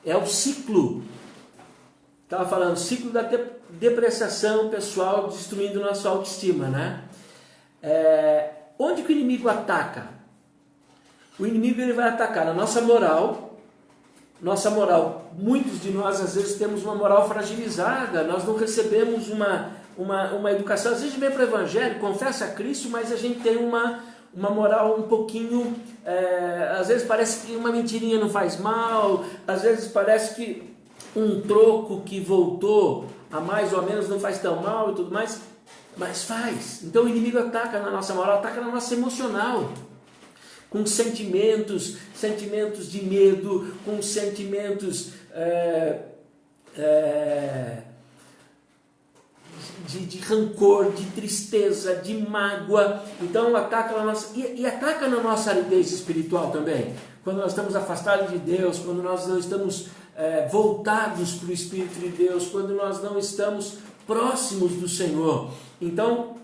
É o ciclo. Estava falando, ciclo da depreciação pessoal destruindo nossa autoestima, né? Onde que o inimigo ataca? O inimigo ele vai atacar na nossa moral. Nossa moral, muitos de nós às vezes temos uma moral fragilizada, nós não recebemos uma educação, às vezes vem para o evangelho, confessa a Cristo, mas a gente tem uma moral um pouquinho, às vezes parece que uma mentirinha não faz mal, às vezes parece que um troco que voltou a mais ou menos não faz tão mal e tudo mais, mas faz. Então o inimigo ataca na nossa moral, ataca na nossa emocional, com sentimentos de medo, com sentimentos de rancor, de tristeza, de mágoa. Então ataca na nossa, e ataca na nossa aridez espiritual também. Quando nós estamos afastados de Deus, quando nós não estamos voltados para o Espírito de Deus, quando nós não estamos próximos do Senhor. Então,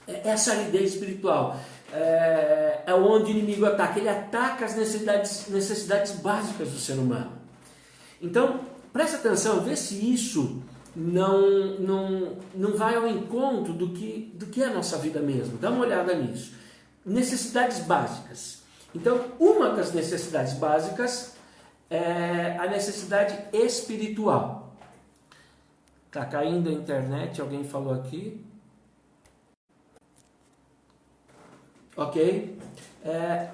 essa aridez espiritual é onde o inimigo ataca. Ele ataca as necessidades básicas do ser humano. Então, presta atenção, vê se isso não vai ao encontro do que é a nossa vida mesmo. Dá uma olhada nisso. Necessidades básicas. Então, uma das necessidades básicas é a necessidade espiritual. Está caindo a internet, alguém falou aqui. Ok?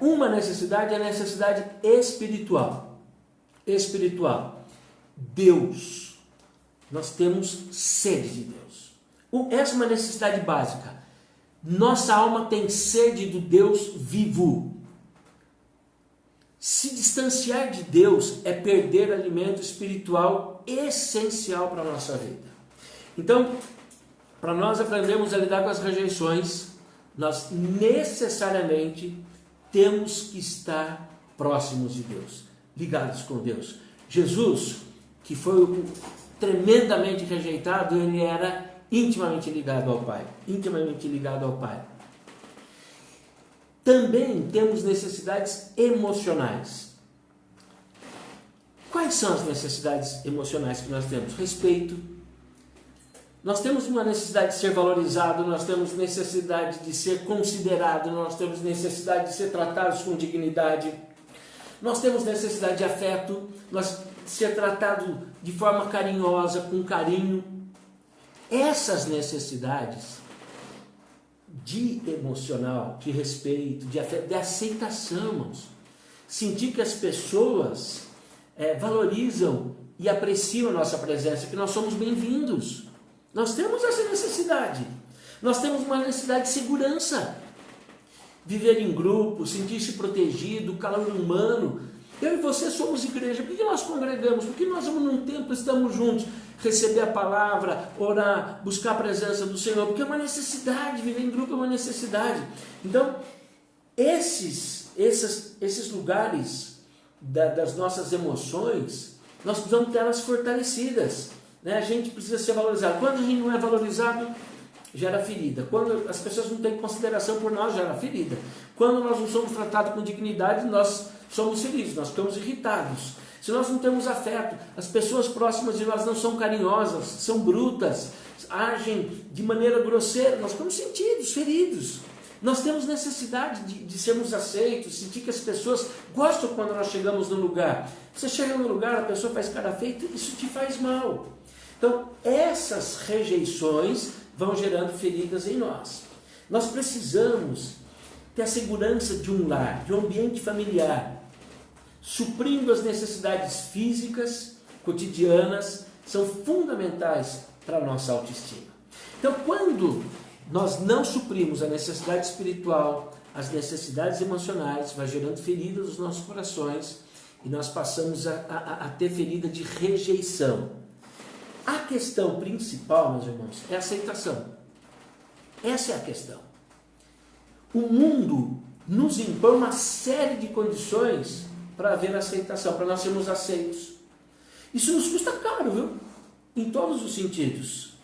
Uma necessidade é a necessidade espiritual. Espiritual. Deus. Nós temos sede de Deus. Essa é uma necessidade básica. Nossa alma tem sede do Deus vivo. Se distanciar de Deus é perder alimento espiritual essencial para a nossa vida. Então, para nós aprendermos a lidar com as rejeições, nós necessariamente temos que estar próximos de Deus, ligados com Deus. Jesus, que foi tremendamente rejeitado, ele era intimamente ligado ao Pai, intimamente ligado ao Pai. Também temos necessidades emocionais. Quais são as necessidades emocionais que nós temos? Respeito. Nós temos uma necessidade de ser valorizado, nós temos necessidade de ser considerado, nós temos necessidade de ser tratados com dignidade, nós temos necessidade de afeto, de ser tratado de forma carinhosa, com carinho. Essas necessidades de emocional, de respeito, de afeto, de aceitação, irmãos. Sentir que as pessoas valorizam e apreciam a nossa presença, que nós somos bem-vindos. Nós temos essa necessidade. Nós temos uma necessidade de segurança. Viver em grupo, sentir-se protegido, calor humano. Eu e você somos igreja. Por que nós congregamos? Por que nós vamos num templo, estamos juntos? Receber a palavra, orar, buscar a presença do Senhor. Porque é uma necessidade, viver em grupo é uma necessidade. Então, esses lugares das nossas emoções, nós precisamos ter elas fortalecidas. A gente precisa ser valorizado. Quando a gente não é valorizado, gera ferida. Quando as pessoas não têm consideração por nós, gera ferida. Quando nós não somos tratados com dignidade, nós somos feridos, nós ficamos irritados. Se nós não temos afeto, as pessoas próximas de nós não são carinhosas, são brutas, agem de maneira grosseira, nós ficamos sentidos, feridos. Nós temos necessidade de sermos aceitos, sentir que as pessoas gostam quando nós chegamos no lugar. Você chega no lugar, a pessoa faz cara feia, isso te faz mal. Então, essas rejeições vão gerando feridas em nós. Nós precisamos ter a segurança de um lar, de um ambiente familiar, suprindo as necessidades físicas, cotidianas, são fundamentais para a nossa autoestima. Então, quando nós não suprimos a necessidade espiritual, as necessidades emocionais, vai gerando feridas nos nossos corações e nós passamos a ter ferida de rejeição. A questão principal, meus irmãos, é a aceitação. Essa é a questão. O mundo nos impõe uma série de condições para haver aceitação, para nós sermos aceitos. Isso nos custa caro, viu? Em todos os sentidos.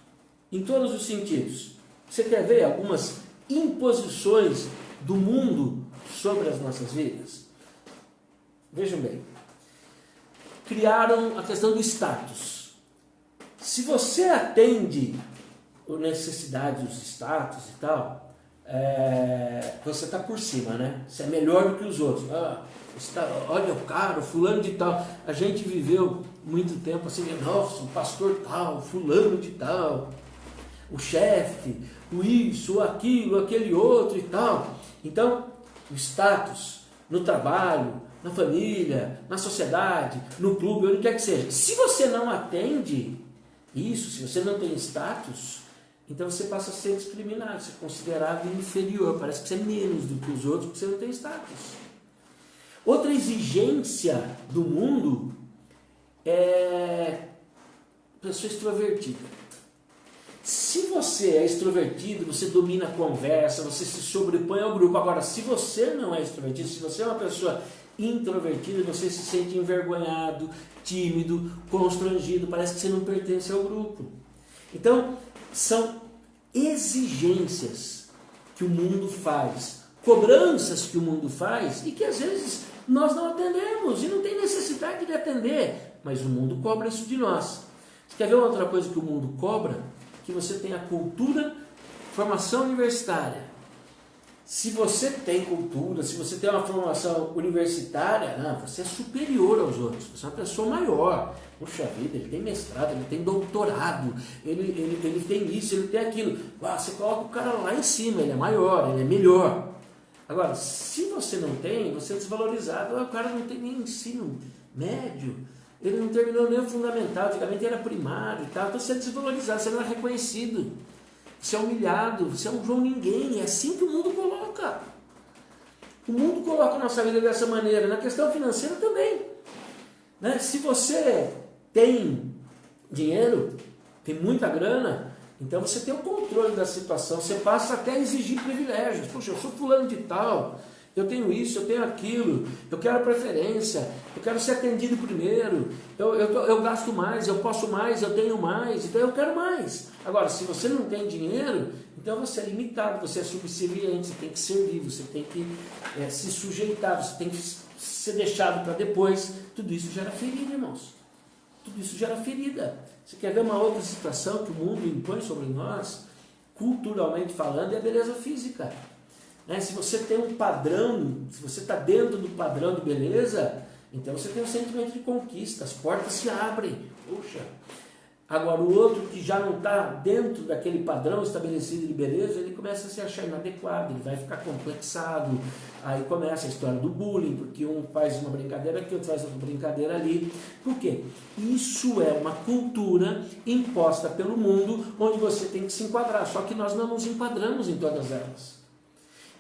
Em todos os sentidos. Você quer ver algumas imposições do mundo sobre as nossas vidas? Vejam bem. criaram a questão do status. Se você atende a necessidade dos status e tal, você está por cima, né? Você é melhor do que os outros. Olha o cara, o fulano de tal. A gente viveu muito tempo assim, nossa, o pastor tal, o fulano de tal, o chefe, o isso, o aquilo, aquele outro e tal. Então, o status no trabalho, na família, na sociedade, no clube, onde quer que seja. Se você não atende isso, se você não tem status, então você passa a ser discriminado, ser considerado inferior, parece que você é menos do que os outros porque você não tem status. Outra exigência do mundo é pessoa extrovertida. Se você é extrovertido, você domina a conversa, você se sobrepõe ao grupo. Agora, se você não é extrovertido, se você é uma pessoa introvertida, você se sente envergonhado, tímido, constrangido, parece que você não pertence ao grupo. Então, são exigências que o mundo faz, cobranças que o mundo faz e que às vezes nós não atendemos e não tem necessidade de atender, mas o mundo cobra isso de nós. Você quer ver uma outra coisa que o mundo cobra? Que você tem a cultura, formação universitária. Se você tem cultura, se você tem uma formação universitária, não, você é superior aos outros, você é uma pessoa maior. Puxa vida, ele tem mestrado, ele tem doutorado, ele tem isso, ele tem aquilo. Você coloca o cara lá em cima, ele é maior, ele é melhor. Agora, se você não tem, você é desvalorizado. O cara não tem nem ensino médio, ele não terminou nem o fundamental, antigamente era primário e tal, então você é desvalorizado, você não é reconhecido. Você é humilhado, você é um João Ninguém, é assim que o mundo coloca. O mundo coloca a nossa vida dessa maneira, na questão financeira também. Né? Se você tem dinheiro, tem muita grana, então você tem o controle da situação, você passa até a exigir privilégios. Poxa, eu sou fulano de tal, eu tenho isso, eu tenho aquilo, eu quero preferência, eu quero ser atendido primeiro, eu gasto mais, eu posso mais, eu tenho mais, então eu quero mais. Agora, se você não tem dinheiro, então você é limitado, você é subserviente, você tem que servir, você tem que se sujeitar, você tem que ser deixado para depois. Tudo isso gera ferida, irmãos. Tudo isso gera ferida. Você quer ver uma outra situação que o mundo impõe sobre nós, culturalmente falando, é a beleza física. Se você tem um padrão, se você está dentro do padrão de beleza, então você tem um sentimento de conquista, as portas se abrem. Puxa! Agora, o outro que já não está dentro daquele padrão estabelecido de beleza, ele começa a se achar inadequado, ele vai ficar complexado. Aí começa a história do bullying, porque um faz uma brincadeira aqui, outro faz outra brincadeira ali. Por quê? Isso é uma cultura imposta pelo mundo, onde você tem que se enquadrar, só que nós não nos enquadramos em todas elas.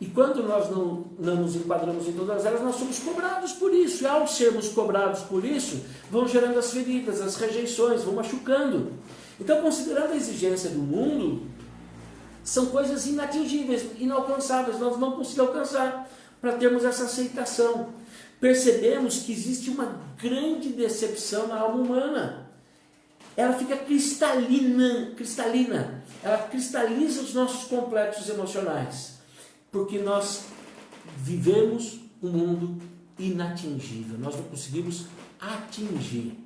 E quando nós não nos enquadramos em todas elas, nós somos cobrados por isso. E ao sermos cobrados por isso, vão gerando as feridas, as rejeições, vão machucando. Então, considerando a exigência do mundo, são coisas inatingíveis, inalcançáveis. Nós não conseguimos alcançar para termos essa aceitação. Percebemos que existe uma grande decepção na alma humana. Ela fica cristalina. Ela cristaliza os nossos complexos emocionais. Porque nós vivemos um mundo inatingível, nós não conseguimos atingir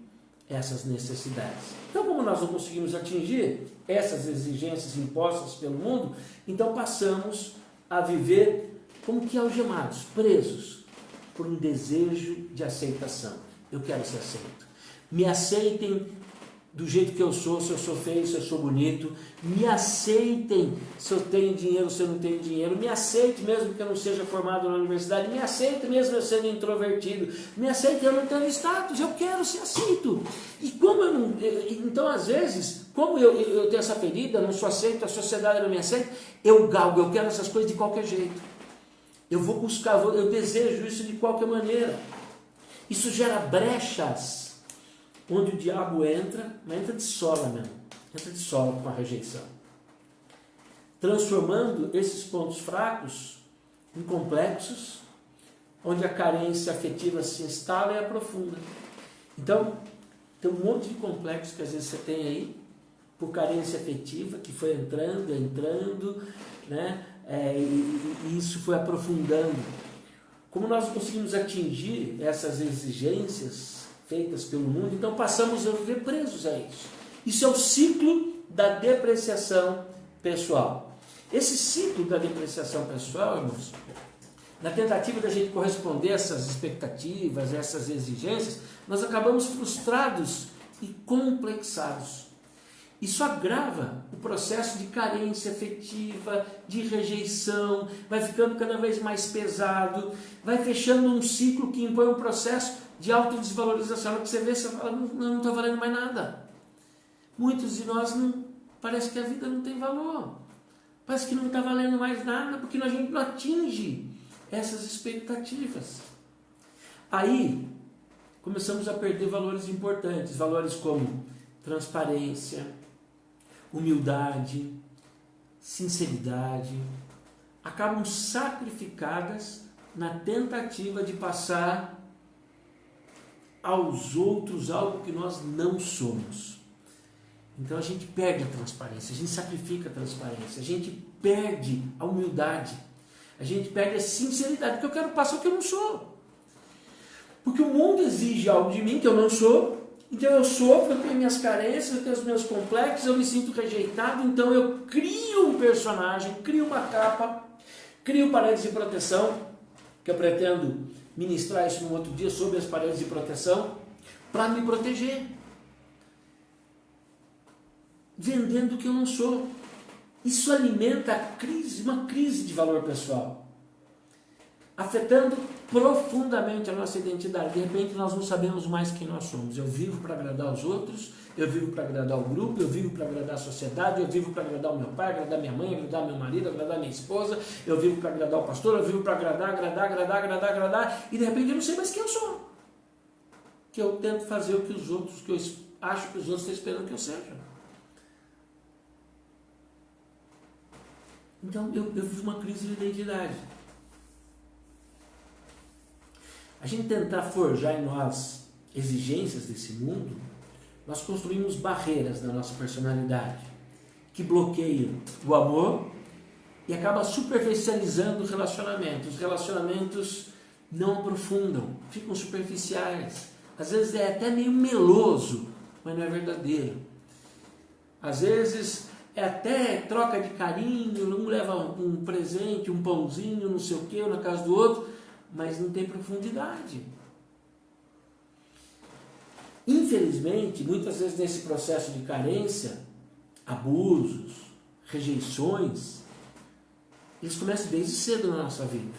essas necessidades. Então, como nós não conseguimos atingir essas exigências impostas pelo mundo, então passamos a viver como que algemados, presos por um desejo de aceitação. Eu quero ser aceito. Me aceitem do jeito que eu sou, se eu sou feio, se eu sou bonito, me aceitem se eu tenho dinheiro, se eu não tenho dinheiro, me aceite mesmo que eu não seja formado na universidade, me aceite mesmo eu sendo introvertido, me aceite eu não tendo status, eu quero ser aceito. E como eu não, então às vezes, como eu tenho essa ferida, não sou aceito, a sociedade não me aceita, eu galgo, eu quero essas coisas de qualquer jeito. Eu vou buscar, eu desejo isso de qualquer maneira. Isso gera brechas onde o diabo entra, mas entra de sola mesmo, entra de sola com a rejeição, transformando esses pontos fracos em complexos, onde a carência afetiva se instala e aprofunda. Então, tem um monte de complexos que às vezes você tem aí, por carência afetiva, que foi entrando, né? E isso foi aprofundando. Como nós conseguimos atingir essas exigências feitas pelo mundo, então passamos a viver presos a isso. Isso é o ciclo da depreciação pessoal. Esse ciclo da depreciação pessoal, irmãos, na tentativa da gente corresponder a essas expectativas, a essas exigências, nós acabamos frustrados e complexados. Isso agrava o processo de carência afetiva, de rejeição, vai ficando cada vez mais pesado, vai fechando um ciclo que impõe um processo de autodesvalorização. Que você vê, você fala, não está valendo mais nada. Muitos de nós, parece que a vida não tem valor. Parece que não está valendo mais nada, porque a gente não atinge essas expectativas. Aí, começamos a perder valores importantes, valores como transparência, humildade, sinceridade, acabam sacrificadas na tentativa de passar aos outros algo que nós não somos. Então a gente perde a transparência, a gente sacrifica a transparência, a gente perde a humildade, a gente perde a sinceridade, porque eu quero passar o que eu não sou. Porque o mundo exige algo de mim que eu não sou, então eu sofro, eu tenho minhas carências, eu tenho os meus complexos, eu me sinto rejeitado, então eu crio um personagem, crio uma capa, crio paredes de proteção, que eu pretendo ministrar isso num outro dia sobre as paredes de proteção, para me proteger. Vendendo o que eu não sou. Isso alimenta a crise, uma crise de valor pessoal, afetando profundamente a nossa identidade. De repente nós não sabemos mais quem nós somos. Eu vivo para agradar os outros, eu vivo para agradar o grupo, eu vivo para agradar a sociedade, eu vivo para agradar o meu pai, agradar minha mãe, agradar meu marido, agradar minha esposa, eu vivo para agradar o pastor, eu vivo para agradar, e de repente eu não sei mais quem eu sou. Que eu tento fazer o que os outros, que eu acho que os outros estão esperando que eu seja. Então eu vivo uma crise de identidade. A gente tentar forjar em nós exigências desse mundo, nós construímos barreiras na nossa personalidade que bloqueiam o amor e acaba superficializando o relacionamento. Os relacionamentos não aprofundam, ficam superficiais. Às vezes é até meio meloso, mas não é verdadeiro. Às vezes é até troca de carinho, um leva um presente, um pãozinho, não sei o que, na casa do outro, mas não tem profundidade. Infelizmente, muitas vezes nesse processo de carência, abusos, rejeições, eles começam desde cedo na nossa vida.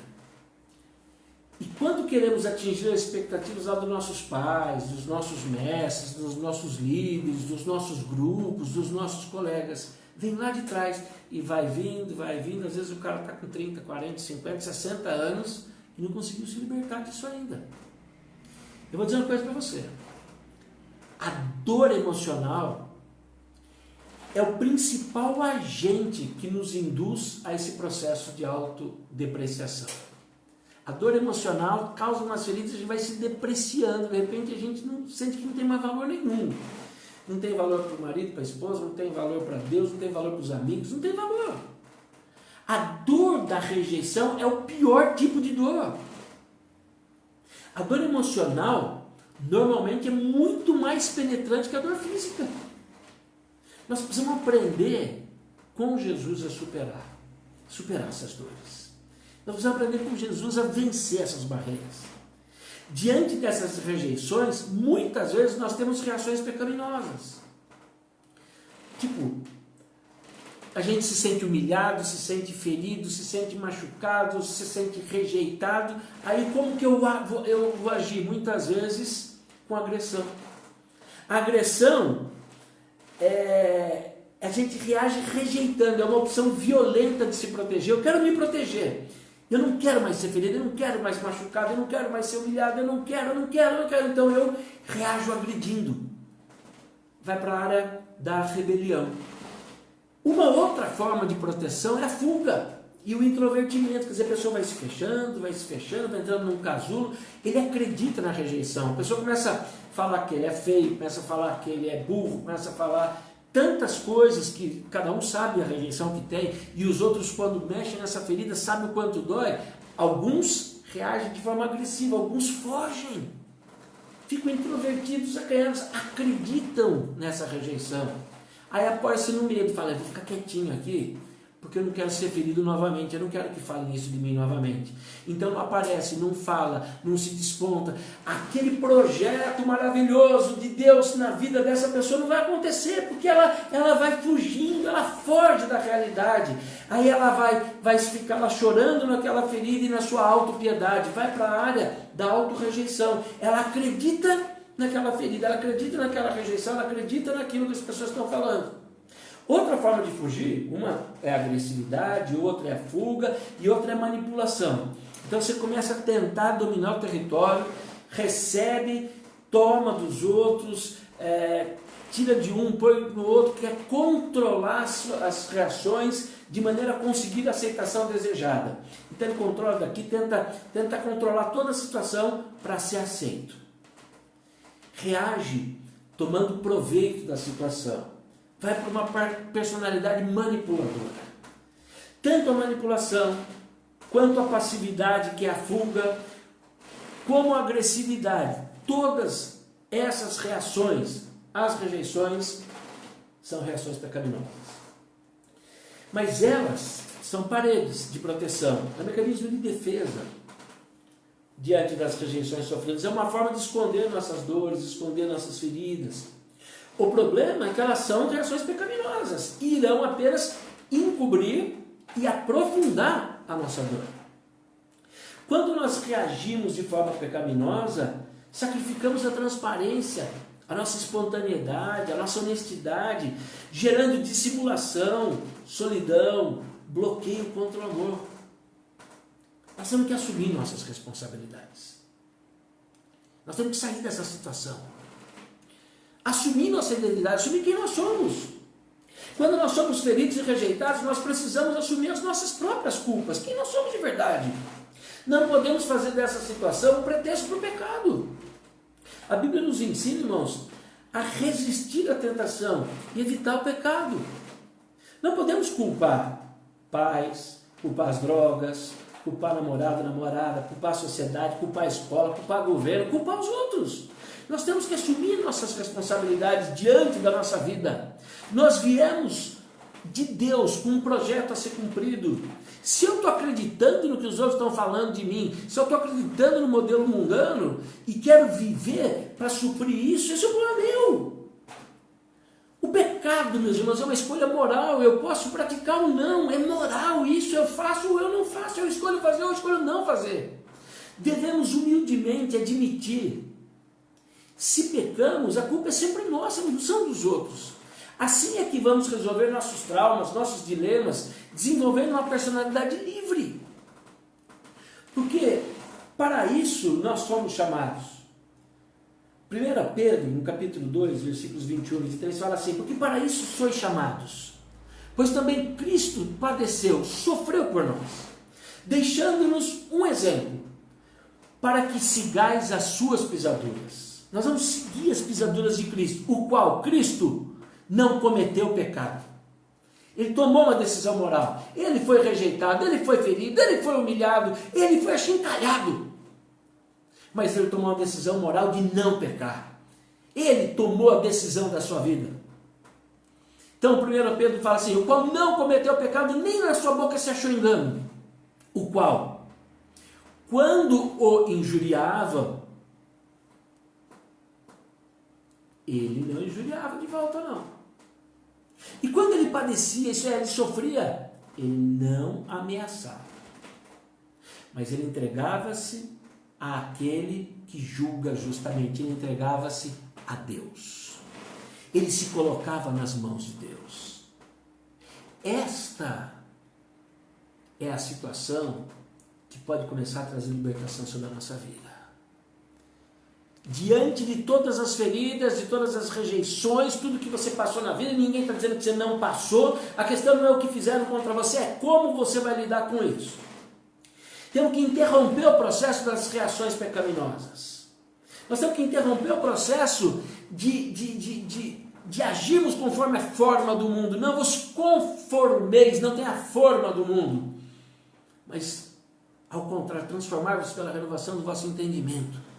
E quando queremos atingir as expectativas lá dos nossos pais, dos nossos mestres, dos nossos líderes, dos nossos grupos, dos nossos colegas, vem lá de trás e vai vindo, às vezes o cara está com 30, 40, 50, 60 anos e não conseguiu se libertar disso ainda. Eu vou dizer uma coisa para você. A dor emocional é o principal agente que nos induz a esse processo de autodepreciação. A dor emocional causa umas feridas, a gente vai se depreciando, de repente a gente não sente que não tem mais valor nenhum. Não tem valor para o marido, para a esposa, não tem valor para Deus, não tem valor para os amigos, não tem valor. A dor da rejeição é o pior tipo de dor. A dor emocional normalmente é muito mais penetrante que a dor física. Nós precisamos aprender com Jesus a superar essas dores. Nós precisamos aprender com Jesus a vencer essas barreiras. Diante dessas rejeições, muitas vezes nós temos reações pecaminosas. Tipo, a gente se sente humilhado, se sente ferido, se sente machucado, se sente rejeitado. Aí como que eu vou agir? Muitas vezes com agressão. A agressão a gente reage rejeitando, é uma opção violenta de se proteger. Eu quero me proteger. Eu não quero mais ser ferido, eu não quero mais machucado, eu não quero mais ser humilhado, eu não quero. Então eu reajo agredindo. Vai para a área da rebelião. Uma outra forma de proteção é a fuga e o introvertimento. Quer dizer, a pessoa vai se fechando, vai entrando num casulo. Ele acredita na rejeição. A pessoa começa a falar que ele é feio, começa a falar que ele é burro, começa a falar tantas coisas que cada um sabe a rejeição que tem, e os outros, quando mexem nessa ferida, sabem o quanto dói. Alguns reagem de forma agressiva, alguns fogem. ficam introvertidos, acanhados, acreditam nessa rejeição. Aí apoia-se no medo, fala, eu vou ficar quietinho aqui, porque eu não quero ser ferido novamente, eu não quero que falem isso de mim novamente. Então não aparece, não fala, não se desponta. Aquele projeto maravilhoso de Deus na vida dessa pessoa não vai acontecer, porque ela vai fugindo, ela foge da realidade. Aí ela vai ficar lá chorando naquela ferida e na sua autopiedade, vai para a área da autorrejeição. Ela acredita naquela ferida, ela acredita naquela rejeição, ela acredita naquilo que as pessoas estão falando. Outra forma de fugir, uma é a agressividade, outra é a fuga e outra é a manipulação. Então você começa a tentar dominar o território, recebe, toma dos outros, tira de um, põe no outro, quer controlar as reações de maneira a conseguir a aceitação desejada. Então ele controla daqui, tenta controlar toda a situação para ser aceito. Reage tomando proveito da situação. Vai para uma personalidade manipuladora. Tanto a manipulação, quanto a passividade, que é a fuga, como a agressividade. Todas essas reações, as rejeições, são reações pecaminosas. Mas elas são paredes de proteção, é um mecanismo de defesa diante das rejeições sofridas. É uma forma de esconder nossas dores, esconder nossas feridas. O problema é que elas são reações pecaminosas e irão apenas encobrir e aprofundar a nossa dor. Quando nós reagimos de forma pecaminosa, sacrificamos a transparência, a nossa espontaneidade, a nossa honestidade, gerando dissimulação, solidão, bloqueio contra o amor. Nós temos que assumir nossas responsabilidades. Nós temos que sair dessa situação. Assumir nossa identidade, assumir quem nós somos. Quando nós somos feridos e rejeitados, nós precisamos assumir as nossas próprias culpas, quem nós somos de verdade. Não podemos fazer dessa situação um pretexto para o pecado. A Bíblia nos ensina, irmãos, a resistir à tentação e evitar o pecado. Não podemos culpar pais, culpar as drogas, culpar namorado, namorada, culpar a sociedade, culpar a escola, culpar o governo, culpar os outros. Nós temos que assumir nossas responsabilidades diante da nossa vida. Nós viemos de Deus com um projeto a ser cumprido. Se eu estou acreditando no que os outros estão falando de mim, se eu estou acreditando no modelo mundano e quero viver para suprir isso, esse é o problema meu. O pecado, meus irmãos, é uma escolha moral. Eu posso praticar ou não, é moral isso. Eu faço ou eu não faço, eu escolho fazer ou eu escolho não fazer. Devemos humildemente admitir. Se pecamos, a culpa é sempre nossa, não são dos outros. Assim é que vamos resolver nossos traumas, nossos dilemas, desenvolvendo uma personalidade livre. Porque para isso nós somos chamados. 1 Pedro, no capítulo 2, versículos 21 e 23, fala assim: porque para isso sois chamados, pois também Cristo padeceu, sofreu por nós, deixando-nos um exemplo, para que sigais as suas pisaduras. Nós vamos seguir as pisaduras de Cristo, o qual Cristo não cometeu pecado. Ele tomou uma decisão moral. Ele foi rejeitado, ele foi ferido, ele foi humilhado, ele foi achincalhado. Mas ele tomou uma decisão moral de não pecar. Ele tomou a decisão da sua vida. Então 1 Pedro fala assim: o qual não cometeu pecado, nem na sua boca se achou engano. O qual, quando o injuriavam, ele não injuriava de volta, não. E quando ele padecia, isso é, ele sofria, ele não ameaçava. Mas ele entregava-se àquele que julga justamente, ele entregava-se a Deus. Ele se colocava nas mãos de Deus. Esta é a situação que pode começar a trazer libertação sobre a nossa vida. Diante de todas as feridas, de todas as rejeições, tudo que você passou na vida, ninguém está dizendo que você não passou, a questão não é o que fizeram contra você, é como você vai lidar com isso. Temos que interromper o processo das reações pecaminosas. Nós temos que interromper o processo de agirmos conforme a forma do mundo. Não vos conformeis, não tem a forma do mundo. Mas, ao contrário, transformar-vos pela renovação do vosso entendimento.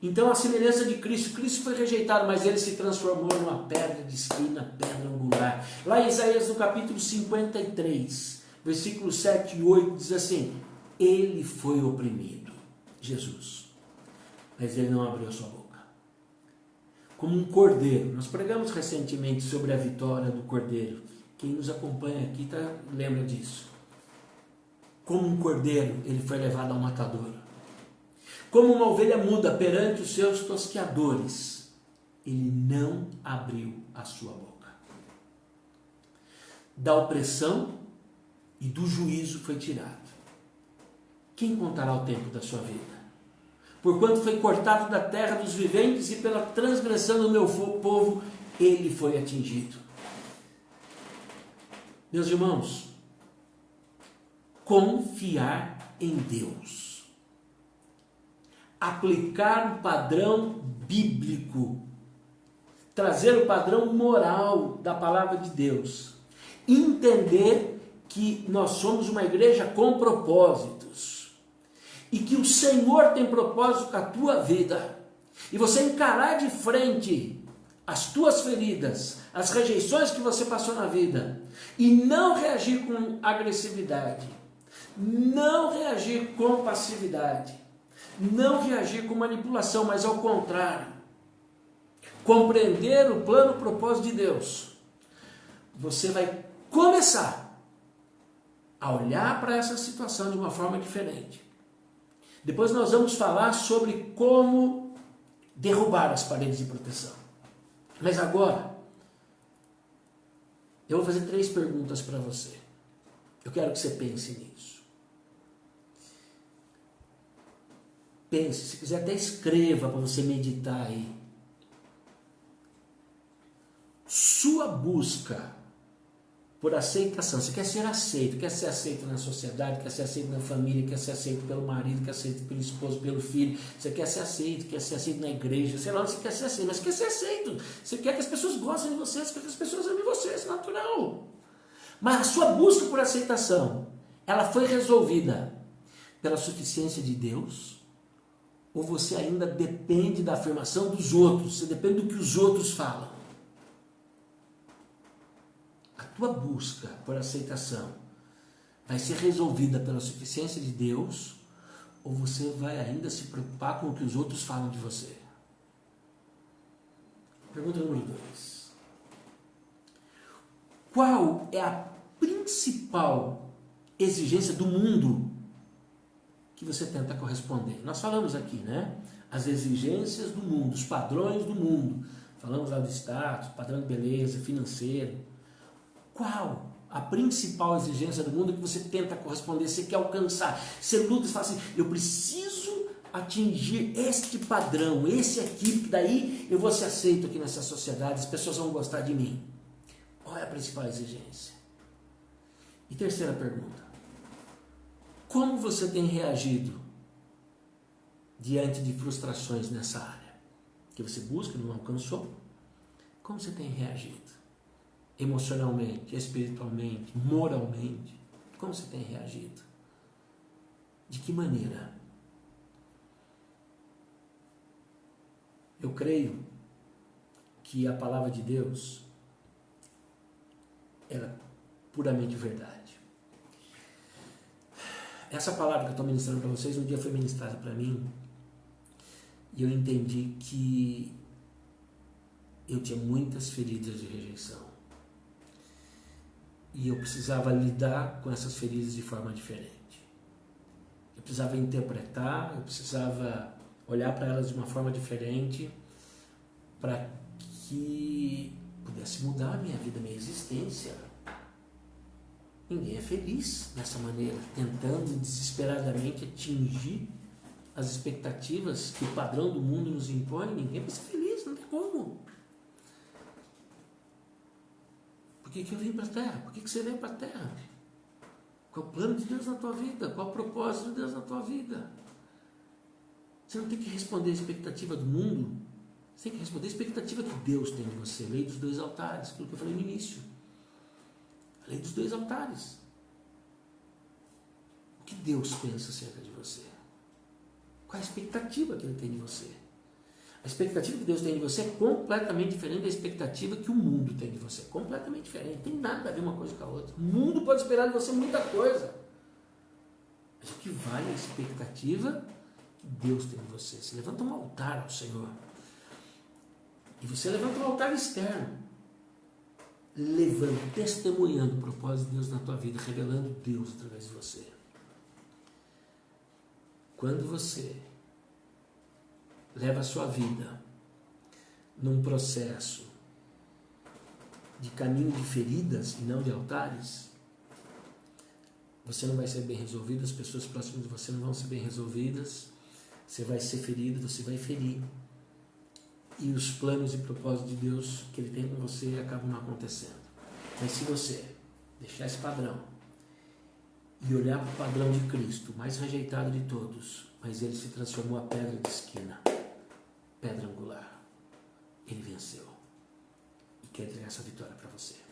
Então, a semelhança de Cristo, Cristo foi rejeitado, mas ele se transformou numa pedra de esquina, pedra angular. Lá em Isaías, no capítulo 53, versículos 7 e 8, diz assim: ele foi oprimido, Jesus, mas ele não abriu a sua boca. Como um cordeiro, nós pregamos recentemente sobre a vitória do cordeiro. Quem nos acompanha aqui lembra disso. Como um cordeiro, ele foi levado ao matadouro. Como uma ovelha muda perante os seus tosqueadores, ele não abriu a sua boca. Da opressão e do juízo foi tirado. Quem contará o tempo da sua vida? Porquanto foi cortado da terra dos viventes e pela transgressão do meu povo, ele foi atingido. Meus irmãos, confiar em Deus, aplicar o padrão bíblico, trazer o padrão moral da palavra de Deus, entender que nós somos uma igreja com propósitos e que o Senhor tem propósito com a tua vida, e você encarar de frente as tuas feridas, as rejeições que você passou na vida, e não reagir com agressividade, não reagir com passividade, não reagir com manipulação, mas ao contrário, compreender o plano, o propósito de Deus. Você vai começar a olhar para essa situação de uma forma diferente. Depois nós vamos falar sobre como derrubar as paredes de proteção. Mas agora, eu vou fazer 3 perguntas para você. Eu quero que você pense nisso. Pense, se quiser até escreva para você meditar aí. Sua busca por aceitação, você quer ser aceito na sociedade, quer ser aceito na família, quer ser aceito pelo marido, quer ser aceito pelo esposo, pelo filho, você quer ser aceito na igreja, sei lá onde você quer ser aceito, mas quer ser aceito, você quer que as pessoas gostem de você, você quer que as pessoas amem você, isso é natural. Mas a sua busca por aceitação, ela foi resolvida pela suficiência de Deus, ou você ainda depende da afirmação dos outros, você depende do que os outros falam? A tua busca por aceitação vai ser resolvida pela suficiência de Deus, ou você vai ainda se preocupar com o que os outros falam de você? Pergunta número 2. Qual é a principal exigência do mundo que você tenta corresponder? Nós falamos aqui, né? As exigências do mundo, os padrões do mundo. Falamos lá do status, padrão de beleza, financeiro. Qual a principal exigência do mundo que você tenta corresponder, você quer alcançar? Você luta e fala assim, eu preciso atingir este padrão, esse aqui, porque daí eu vou ser aceito aqui nessa sociedade, as pessoas vão gostar de mim. Qual é a principal exigência? E terceira pergunta, como você tem reagido diante de frustrações nessa área? Que você busca e não alcançou? Como você tem reagido? Emocionalmente, espiritualmente, moralmente, como você tem reagido? De que maneira? Eu creio que a palavra de Deus ela é puramente verdade. Essa palavra que eu estou ministrando para vocês, um dia foi ministrada para mim e eu entendi que eu tinha muitas feridas de rejeição. E eu precisava lidar com essas feridas de forma diferente. Eu precisava interpretar, eu precisava olhar para elas de uma forma diferente para que pudesse mudar a minha vida, a minha existência. Ninguém é feliz dessa maneira, tentando desesperadamente atingir as expectativas que o padrão do mundo nos impõe. Ninguém vai ser feliz, não tem como. Por que eu vim para a Terra? Por que você veio para a Terra? Qual é o plano de Deus na tua vida? Qual é o propósito de Deus na tua vida? Você não tem que responder a expectativa do mundo, você tem que responder a expectativa que Deus tem de você. Lei dos 2 altares, aquilo que eu falei no início. A lei dos 2 altares. O que Deus pensa acerca de você? Qual é a expectativa que Ele tem de você? A expectativa que Deus tem de você é completamente diferente da expectativa que o mundo tem de você. Completamente diferente. Não tem nada a ver uma coisa com a outra. O mundo pode esperar de você muita coisa. Mas o que vale é a expectativa que Deus tem de você. Você levanta um altar ao Senhor. E você levanta um altar externo. Levando, testemunhando o propósito de Deus na tua vida, revelando Deus através de você. Quando você leva a sua vida num processo de caminho de feridas e não de altares, você não vai ser bem resolvido, as pessoas próximas de você não vão ser bem resolvidas, você vai ser ferido, você vai ferir. E os planos e propósitos de Deus que Ele tem com você acabam não acontecendo. Mas se você deixar esse padrão e olhar para o padrão de Cristo, o mais rejeitado de todos, mas Ele se transformou a pedra de esquina, pedra angular, Ele venceu e quer entregar essa vitória para você.